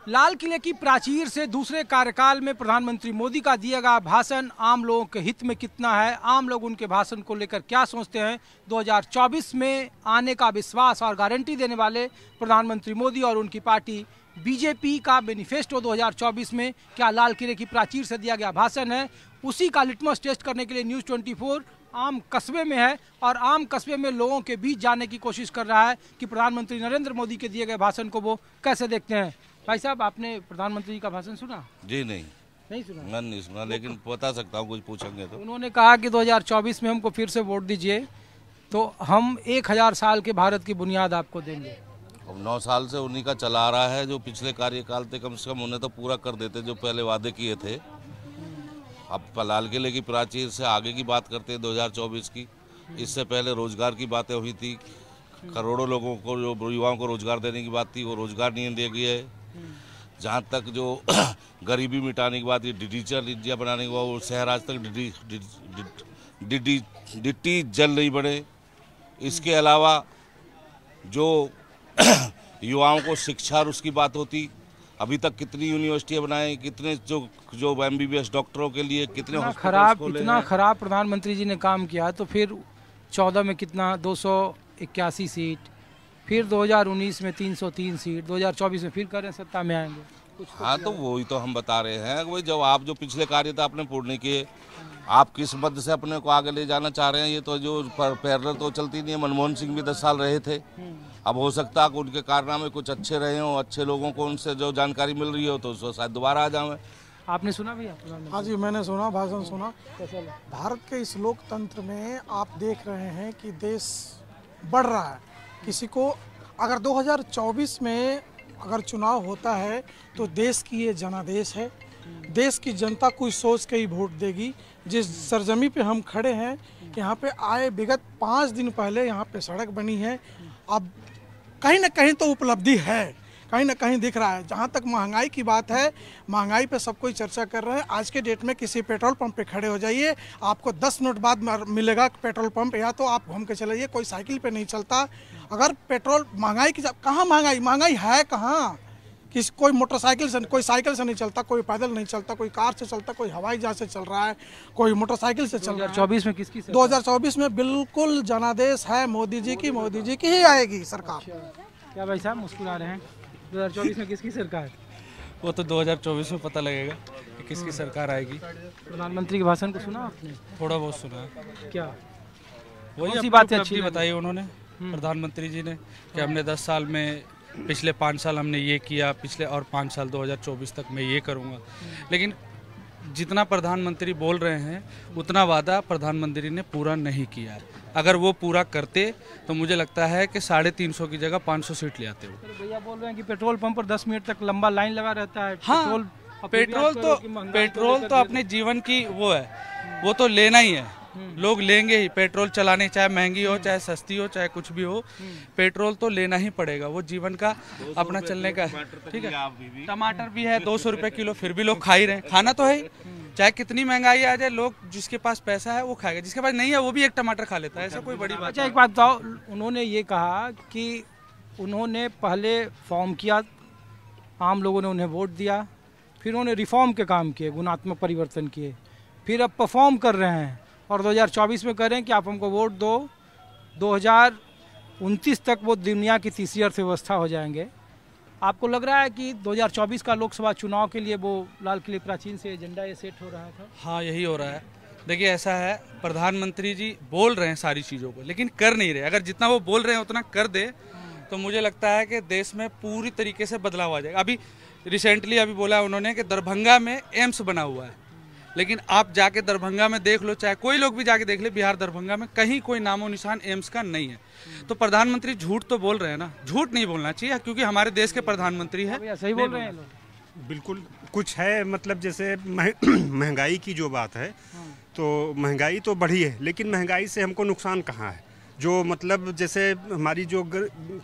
लाल किले की प्राचीर से दूसरे कार्यकाल में प्रधानमंत्री मोदी का दिया गया भाषण आम लोगों के हित में कितना है, आम लोग उनके भाषण को लेकर क्या सोचते हैं। 2024 में आने का विश्वास और गारंटी देने वाले प्रधानमंत्री मोदी और उनकी पार्टी बीजेपी का मैनिफेस्टो 2024 में क्या लाल किले की प्राचीर से दिया गया भाषण है, उसी का लिटमस टेस्ट करने के लिए न्यूज़ 24 आम कस्बे में है और आम कस्बे में लोगों के बीच जाने की कोशिश कर रहा है कि प्रधानमंत्री नरेंद्र मोदी के दिए गए भाषण को वो कैसे देखते हैं। भाई साहब, आपने प्रधानमंत्री जी का भाषण सुना? जी नहीं सुना? मैं नहीं सुना, लेकिन बता सकता हूँ कुछ पूछेंगे तो। उन्होंने कहा कि 2024 में हमको फिर से वोट दीजिए तो हम 1000 साल के भारत की बुनियाद आपको देंगे। अब 9 साल से उन्हीं का चला आ रहा है, जो पिछले कार्यकाल थे कम से कम उन्हें तो पूरा कर देते जो पहले वादे किए थे। अब लाल किले की प्राचीर से आगे की बात करते हैं 2024 की। इससे पहले रोजगार की बातें हुई थी, करोड़ों लोगों को, जो युवाओं को रोजगार देने की बात थी, वो रोजगार नहीं दिया गया है। जहाँ तक जो गरीबी मिटाने की बात, डिजिटल इंडिया बनाने की बात, वो शहर आज तक डिट्टी जल नहीं बने। इसके अलावा जो युवाओं को शिक्षा और उसकी बात होती, अभी तक कितनी यूनिवर्सिटियां बनाए, कितने जो MBBS डॉक्टरों के लिए कितने इतना खराब प्रधानमंत्री जी ने काम किया। तो फिर 14 में कितना 281 सीट, फिर 2019 में 303 सीट, 2024 में फिर करें सत्ता में आएंगे। हाँ, तो वही तो हम बता रहे हैं। वही जब आप जो पिछले कार्य था आपने पूर्ण किए, आप किस मद से अपने को आगे ले जाना चाह रहे हैं, ये तो जो पैरेलल तो चलती नहीं है। मनमोहन सिंह भी 10 साल रहे थे। अब हो सकता है कि उनके कारनामे कुछ अच्छे रहे हों, अच्छे लोगों को उनसे जो जानकारी मिल रही हो तो शायद दोबारा आ जाए। आपने सुना भैया? हाँ जी, मैंने सुना, भाषण सुना। भारत के इस लोकतंत्र में आप देख रहे हैं कि देश बढ़ रहा है। किसी को अगर 2024 में अगर चुनाव होता है तो देश की ये जनादेश है। देश की जनता कुछ सोच के ही वोट देगी। जिस सरजमी पे हम खड़े हैं, यहाँ पे आए विगत 5 दिन पहले यहाँ पे सड़क बनी है। अब कहीं ना कहीं तो उपलब्धि है, कहीं ना कहीं दिख रहा है। जहाँ तक महंगाई की बात है, महंगाई पे सब कोई चर्चा कर रहे हैं। आज के डेट में किसी पेट्रोल पंप पे खड़े हो जाइए, आपको 10 मिनट बाद मिलेगा पेट्रोल पंप, या तो आप घूम के चलाइए, कोई साइकिल पे नहीं चलता। अगर पेट्रोल महंगाई की कहाँ महंगाई है कहाँ? किसी कोई मोटरसाइकिल से, कोई साइकिल से नहीं चलता, कोई पैदल नहीं चलता, कोई कार से चलता, कोई हवाई जहाज से चल रहा है, कोई मोटरसाइकिल से चल रहा है। 2024 में किसकी? 2024 में बिल्कुल जनादेश है मोदी जी की। मोदी जी की ही आएगी सरकार। क्या भाई साहब मुस्कुरा रहे हैं? 2024 में किसकी सरकार? वो तो 2024 में पता लगेगा कि किसकी सरकार आएगी। प्रधानमंत्री के भाषण को सुना आपने? थोड़ा बहुत सुना है। क्या वही कौन सी बातें अच्छी बताई उन्होंने, प्रधानमंत्री जी ने, कि हमने 10 साल में, पिछले 5 साल हमने ये किया, पिछले और 5 साल 2024 तक मैं ये करूँगा। लेकिन जितना प्रधानमंत्री बोल रहे हैं उतना वादा प्रधानमंत्री ने पूरा नहीं किया है। अगर वो पूरा करते तो मुझे लगता है कि 350 की जगह 500 सीट ले आते हो। भैया बोल रहे हैं कि पेट्रोल पंप पर 10 मिनट तक लंबा लाइन लगा रहता है। हाँ, पेट्रोल तो अपने जीवन की वो है, वो तो लेना ही है। लोग लेंगे ही पेट्रोल चलाने, चाहे महंगी हो, चाहे सस्ती हो, चाहे कुछ भी हो, पेट्रोल तो लेना ही पड़ेगा। वो जीवन का अपना चलने का, ठीक है। टमाटर भी है 200 रुपए किलो, फिर भी लोग खा ही रहे हैं। खाना तो है ही, चाहे कितनी महंगाई आ जाए, लोग जिसके पास पैसा है वो खाएगा, जिसके पास नहीं है वो भी एक टमाटर खा लेता है। ऐसा कोई बड़ी बात। अच्छा, एक बात बताओ, उन्होंने ये कहा कि उन्होंने पहले फॉर्म किया, आम लोगों ने उन्हें वोट दिया, फिर उन्होंने रिफॉर्म के काम किए, गुणात्मक परिवर्तन किए, फिर अब परफॉर्म कर रहे हैं और 2024 में कह रहे हैं कि आप हमको वोट दो। 2029 तक वो दुनिया की तीसरी अर्थव्यवस्था हो जाएंगे। आपको लग रहा है कि 2024 का लोकसभा चुनाव के लिए वो लाल किले प्राचीर से एजेंडा ये सेट हो रहा था? हाँ, यही हो रहा है। देखिए, ऐसा है, प्रधानमंत्री जी बोल रहे हैं सारी चीज़ों को, लेकिन कर नहीं रहे। अगर जितना वो बोल रहे हैं उतना कर दे तो मुझे लगता है कि देश में पूरी तरीके से बदलाव आ जाएगा। अभी रिसेंटली अभी बोला उन्होंने कि दरभंगा में एम्स बना हुआ है, लेकिन आप जाके दरभंगा में देख लो, चाहे कोई लोग भी जाके देख ले, बिहार दरभंगा में कहीं कोई नामो निशान एम्स का नहीं है। तो प्रधानमंत्री झूठ तो बोल रहे हैं ना, झूठ नहीं बोलना चाहिए, क्योंकि हमारे देश के प्रधानमंत्री हैं। सही बोल रहे हैं लोग। बिल्कुल कुछ है, मतलब जैसे महंगाई की जो बात है, तो महंगाई तो बढ़ी है, लेकिन महंगाई से हमको नुकसान कहाँ है? जो मतलब जैसे हमारी जो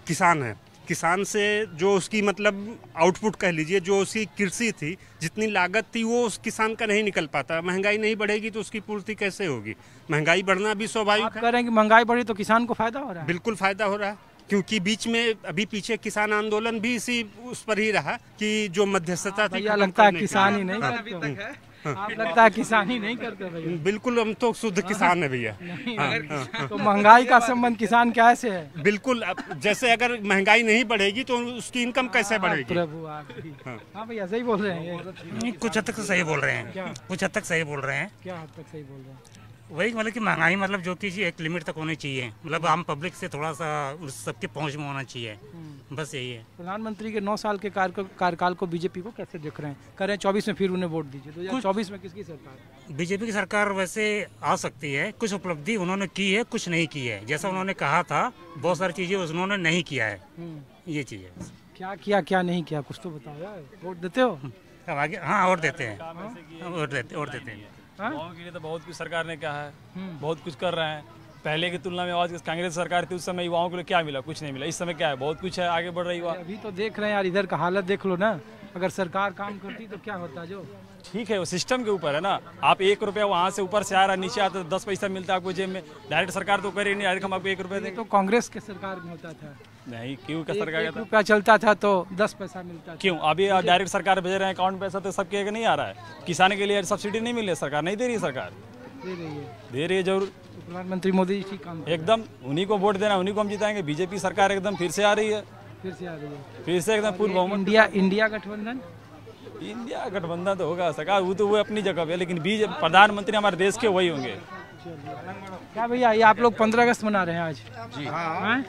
किसान है, किसान से जो उसकी मतलब आउटपुट कह लीजिए, जो उसकी कृषि थी, जितनी लागत थी वो उस किसान का नहीं निकल पाता। महंगाई नहीं बढ़ेगी तो उसकी पूर्ति कैसे होगी? महंगाई बढ़ना भी स्वाभाविक है। कह रहे हैं कि महंगाई बढ़ी तो किसान को फायदा हो रहा है? बिल्कुल फायदा हो रहा है। क्योंकि बीच में अभी पीछे किसान आंदोलन भी इसी उस पर ही रहा कि जो मध्यस्थता थी। भैया लगता है किसान ही नहीं करते, आप लगता है किसान ही नहीं करते भैया। बिल्कुल, हम तो शुद्ध किसान है भैया। तो महंगाई का संबंध किसान कैसे है? बिल्कुल, जैसे अगर महंगाई नहीं बढ़ेगी तो उसकी इनकम कैसे बढ़ेगी? प्रभु आप भी। हाँ भैया सही बोल रहे हैं। कुछ हद तक सही बोल रहे हैं, कुछ हद तक सही बोल रहे हैं। क्या हद तक सही बोल रहे हैं? वही मतलब कि महंगाई मतलब जो कि एक लिमिट तक होनी चाहिए, मतलब आम पब्लिक से थोड़ा सा सबके पहुंच में होना चाहिए, बस यही है। प्रधानमंत्री के 9 साल के कार्यकाल को बीजेपी को कैसे देख रहे हैं? कह रहे हैं 24 में फिर उन्हें वोट दीजिए। 2024 में किसकी सरकार? बीजेपी की सरकार वैसे आ सकती है, कुछ उपलब्धि उन्होंने की है, कुछ नहीं की है। जैसा उन्होंने कहा था बहुत सारी चीजें उन्होंने नहीं किया है, ये चीज है। क्या किया क्या नहीं किया कुछ तो बताओ यार। वोट देते हो? अब आगे हाँ और देते हैं, और देते हैं। गाँव के लिए तो बहुत कुछ सरकार ने कहा है, बहुत कुछ कर रहे हैं। पहले की तुलना में आज कांग्रेस सरकार थी उस समय युवाओं के लिए क्या मिला? कुछ नहीं मिला। इस समय क्या है? बहुत कुछ है, आगे बढ़ रही हुआ। अभी तो देख रहे हैं यार, इधर का हालत देख लो ना। अगर सरकार काम करती तो क्या होता? जो ठीक है वो सिस्टम के ऊपर है ना। आप 1 रुपया वहाँ से ऊपर से आ रहा, नीचे आता तो 10 पैसा मिलता है आपको जेब में। डायरेक्ट सरकार तो करे नहीं, डायरेक्ट हम आपको 1 रुपया देंगे। तो कांग्रेस के सरकार में होता था नहीं, क्यों का सरकार 1 रुपया चलता था तो 10 पैसा मिलता था। क्यों अभी डायरेक्ट सरकार भेज रहे हैं अकाउंट पैसा तो सबके नहीं आ रहा है। किसान के लिए सब्सिडी नहीं मिल रही, सरकार नहीं दे रही है। सरकार दे रही है जरूर। प्रधानमंत्री मोदी जी ठीक काम एकदम उन्हीं को वोट देना, उन्हीं को हम जिताएंगे। बीजेपी सरकार एकदम फिर से आ रही है, फिर से एकदम पूर्ण बहुमत। इंडिया गठबंधन, इंडिया गठबंधन तो होगा सरकार, वो तो वो अपनी जगह पे, लेकिन प्रधानमंत्री हमारे देश के वही होंगे। क्या भैया ये आप लोग 15 अगस्त मना रहे हैं आज? जी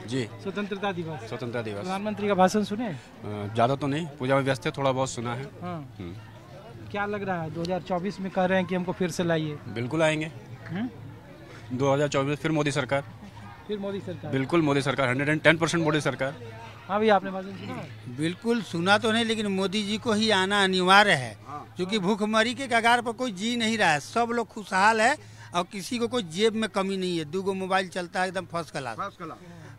जी, स्वतंत्रता दिवस। प्रधानमंत्री का भाषण सुने? ज्यादा तो नहीं, पूजा में व्यस्त है, थोड़ा बहुत सुना है। क्या लग रहा है 2024 में कह रहे हैं कि हमको फिर से लाइए? बिल्कुल आएंगे। 2024 फिर मोदी सरकार। फिर मोदी सरकार? बिल्कुल मोदी सरकार, 110% मोदी सरकार। हाँ भैया आपने भाषण सुना? बिल्कुल सुना तो नहीं, लेकिन मोदी जी को ही आना अनिवार्य है, क्योंकि भूखमरी के कगार पर कोई जी नहीं रहा है। सब लोग खुशहाल है और किसी को कोई जेब में कमी नहीं है। 2 मोबाइल चलता है एकदम फर्स्ट क्लास,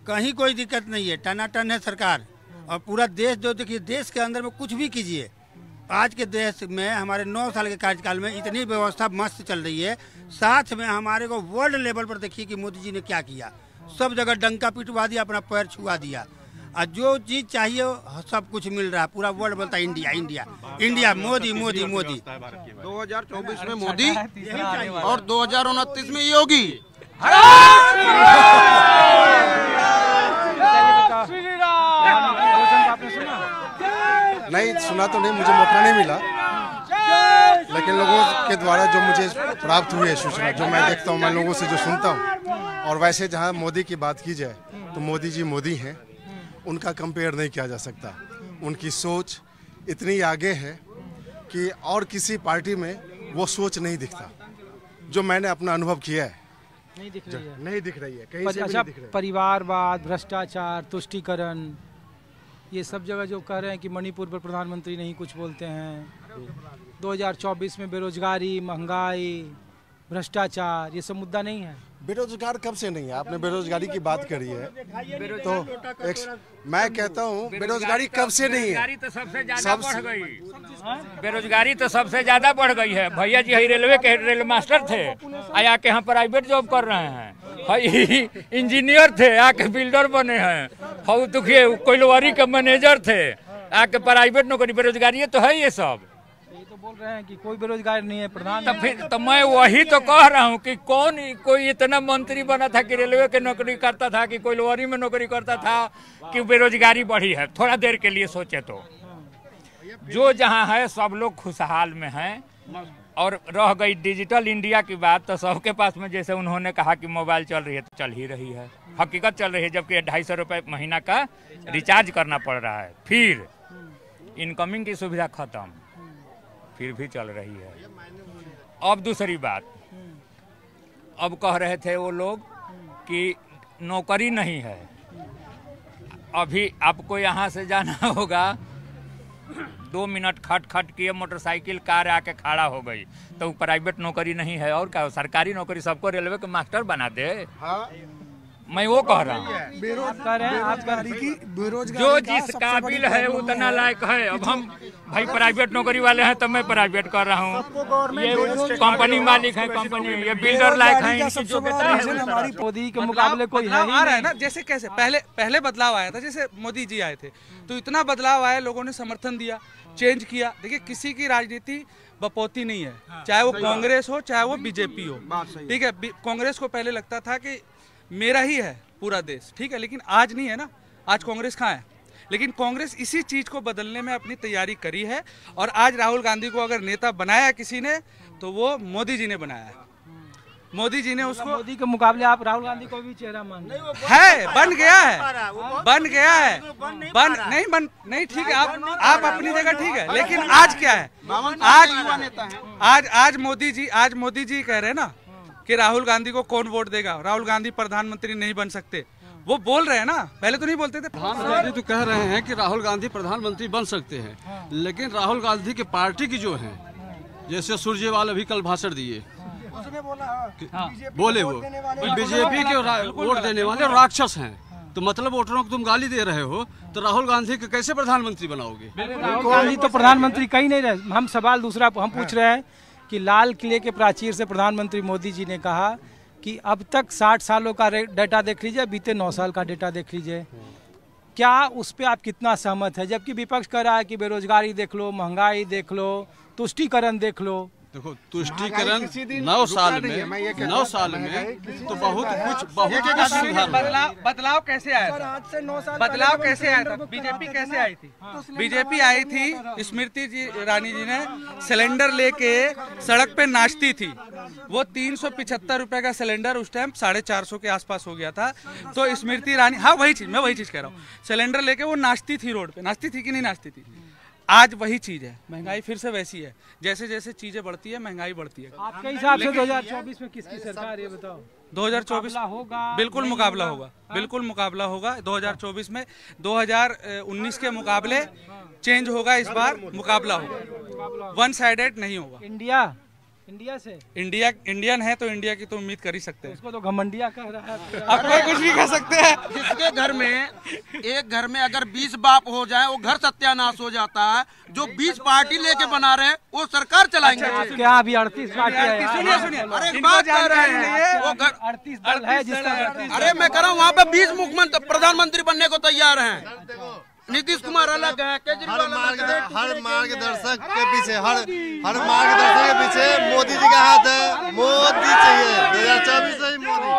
कहीं कोई दिक्कत नहीं है। टनाटन है सरकार। और पूरा देश जो देखिए, देश के अंदर में कुछ भी कीजिए, आज के देश में हमारे 9 साल के कार्यकाल में इतनी व्यवस्था मस्त चल रही है। साथ में हमारे को वर्ल्ड लेवल पर देखिए कि मोदी जी ने क्या किया। सब जगह डंका पिटवा दिया, अपना पैर छुआ दिया, और जो चीज चाहिए सब कुछ मिल रहा है। पूरा वर्ल्ड बोलता है India India India, Modi Modi Modi. 2024 में मोदी और 2029 में योगी। नहीं सुना तो नहीं, मुझे मौका नहीं मिला, लेकिन लोगों के द्वारा जो मुझे प्राप्त हुई है सूचना, जो मैं देखता हूँ, मैं लोगों से जो सुनता हूँ। और वैसे जहाँ मोदी की बात की जाए तो मोदी जी मोदी हैं, उनका कंपेयर नहीं किया जा सकता। उनकी सोच इतनी आगे है कि और किसी पार्टी में वो सोच नहीं दिखता, जो मैंने अपना अनुभव किया है। नहीं दिख रही है, नहीं दिख रही है कहीं से भी अच्छा, नहीं दिख रही है। परिवारवाद, भ्रष्टाचार, तुष्टीकरण, ये सब जगह जो कह रहे हैं कि मणिपुर पर प्रधानमंत्री नहीं कुछ बोलते हैं। 2024 में बेरोजगारी, महंगाई, भ्रष्टाचार, ये सब मुद्दा नहीं है? बेरोजगार कब से नहीं है? आपने बेरोजगारी की बात करी है तो मैं कहता हूँ बेरोजगारी कब से नहीं है? तो सबसे ज्यादा बढ़ गई। बेरोजगारी तो सबसे ज्यादा बढ़ गई है। भैया जी रेलवे के रेल मास्टर थे, आया के यहाँ प्राइवेट जॉब कर रहे हैं। इंजीनियर थे, आके बिल्डर बने हैं। और देखिए कोयलवारी के मैनेजर थे, आके प्राइवेट नौकरी। बेरोजगारी तो है ये सब। बोल रहे हैं कि कोई बेरोजगार नहीं है प्रधान। तो फिर तो मैं वही तो कह रहा हूँ कि कोई इतना मंत्री बना था कि रेलवे के नौकरी करता था, कि कोई लोहरी में नौकरी करता था, कि बेरोजगारी बढ़ी है। थोड़ा देर के लिए सोचे तो जो जहाँ है सब लोग खुशहाल में हैं। और रह गई डिजिटल इंडिया की बात, तो सबके पास में जैसे उन्होंने कहा कि मोबाइल चल रही है, तो चल ही रही है, हकीकत चल रही है। जबकि 250 रुपये महीना का रिचार्ज करना पड़ रहा है। फिर इनकमिंग की सुविधा खत्म, फिर भी चल रही है। अब दूसरी बात, अब कह रहे थे वो लोग कि नौकरी नहीं है। अभी आपको यहाँ से जाना होगा, 2 मिनट खट किए, मोटरसाइकिल कार आके खड़ा हो गई, तो प्राइवेट नौकरी नहीं है। और क्या सरकारी नौकरी? सबको रेलवे के मास्टर बना दे। मैं वो कह रहा हूँ जो जिस काबिल है उतना लायक है। अब हम भाई प्राइवेट नौकरी वाले हैं तो मैं प्राइवेट कर रहा हूँ, ये कंपनी मालिक है, कंपनी ये बिल्डर लायक है। मोदी के मुकाबले कोई है आ रहा है ना। जैसे कैसे पहले बदलाव आया था, जैसे मोदी जी आए थे तो इतना बदलाव आया, लोगों ने समर्थन दिया, चेंज किया। देखिए किसी की राजनीति बपौती नहीं है, चाहे वो कांग्रेस हो चाहे वो बीजेपी हो, ठीक है। कांग्रेस को पहले लगता था कि मेरा ही है पूरा देश, ठीक है, लेकिन आज नहीं है ना। आज कांग्रेस कहाँ है? लेकिन कांग्रेस इसी चीज को बदलने में अपनी तैयारी करी है। और आज राहुल गांधी को अगर नेता बनाया किसी ने तो वो मोदी जी ने बनाया है। मोदी जी ने उसको, मोदी के मुकाबले आप राहुल गांधी को भी चेहरा मान है, बन गया है, बन गया है, नहीं ठीक है, आप अपनी जगह ठीक है। लेकिन आज क्या है? आज मोदी जी कह रहे हैं ना कि राहुल गांधी को कौन वोट देगा, राहुल गांधी प्रधानमंत्री नहीं बन सकते, वो बोल रहे हैं ना, पहले तो नहीं बोलते थे। प्रधानमंत्री तो कह रहे हैं कि राहुल गांधी प्रधानमंत्री बन सकते हैं, लेकिन राहुल गांधी की पार्टी की जो है, जैसे सुरजेवाला भी कल भाषण दिए, बोले वो बीजेपी के वोट देने वाले राक्षस हैं, तो मतलब वोटरों को तुम गाली दे रहे हो, तो राहुल गांधी को कैसे प्रधानमंत्री बनाओगे? राहुल गांधी तो प्रधानमंत्री कहीं नहीं रहे। हम सवाल दूसरा हम पूछ रहे हैं कि लाल किले के प्राचीर से प्रधानमंत्री मोदी जी ने कहा कि अब तक 60 सालों का डेटा देख लीजिए, बीते 9 साल का डेटा देख लीजिए, क्या उस पर आप कितना सहमत है? जबकि विपक्ष कह रहा है कि बेरोजगारी देख लो, महंगाई देख लो, तुष्टीकरण देख लो। देखो तुष्टीकरण 9 साल में तो बहुत कुछ सुधार। बदलाव कैसे आया था? बदलाव कैसे आया था? बीजेपी कैसे आई थी? बीजेपी आई थी, स्मृति जी ईरानी जी ने सिलेंडर लेके सड़क पे नाचती थी। वो 375 रुपए का सिलेंडर उस टाइम 450 के आसपास हो गया था। तो स्मृति ईरानी, हाँ वही चीज, मैं वही चीज कह रहा हूँ, सिलेंडर लेके वो नाचती थी रोड पे, नाचती थी कि नहीं नाचती थी? आज वही चीज है, महंगाई फिर से वैसी है, जैसे जैसे चीजें बढ़ती है महंगाई बढ़ती है। आपके हिसाब से 2024 में किसकी सरकार, ये बताओ? 2024 होगा, बिल्कुल मुकाबला होगा, बिल्कुल मुकाबला होगा 2024 में। 2019 के मुकाबले चेंज होगा, इस बार मुकाबला होगा, वन साइडेड नहीं होगा। इंडिया से इंडियन है तो इंडिया की तो उम्मीद कर ही सकते हैं। उसको तो घमंडिया कह रहा है, अब कोई कुछ भी कह सकते हैं। जिसके घर में एक घर में अगर 20 बाप हो जाए वो घर सत्यानाश हो जाता है। जो 20 पार्टी लेके बना रहे हैं वो सरकार चलाएंगे। क्या अभी 38 पार्टी है? सुनिए, अरे बात कर रहे हैं वो 38 दल है जिसका, अरे मैं कह रहा हूँ वहाँ पे 20 मुख्यमंत्री प्रधानमंत्री बनने को तैयार हैं। नीतीश कुमार अलग है, केजरीवाल हर मार्गदर्शक के पीछे हर मार्गदर्शक के पीछे मोदी जी का हाथ है। मोदी चाहिए 2024 से ही मोदी।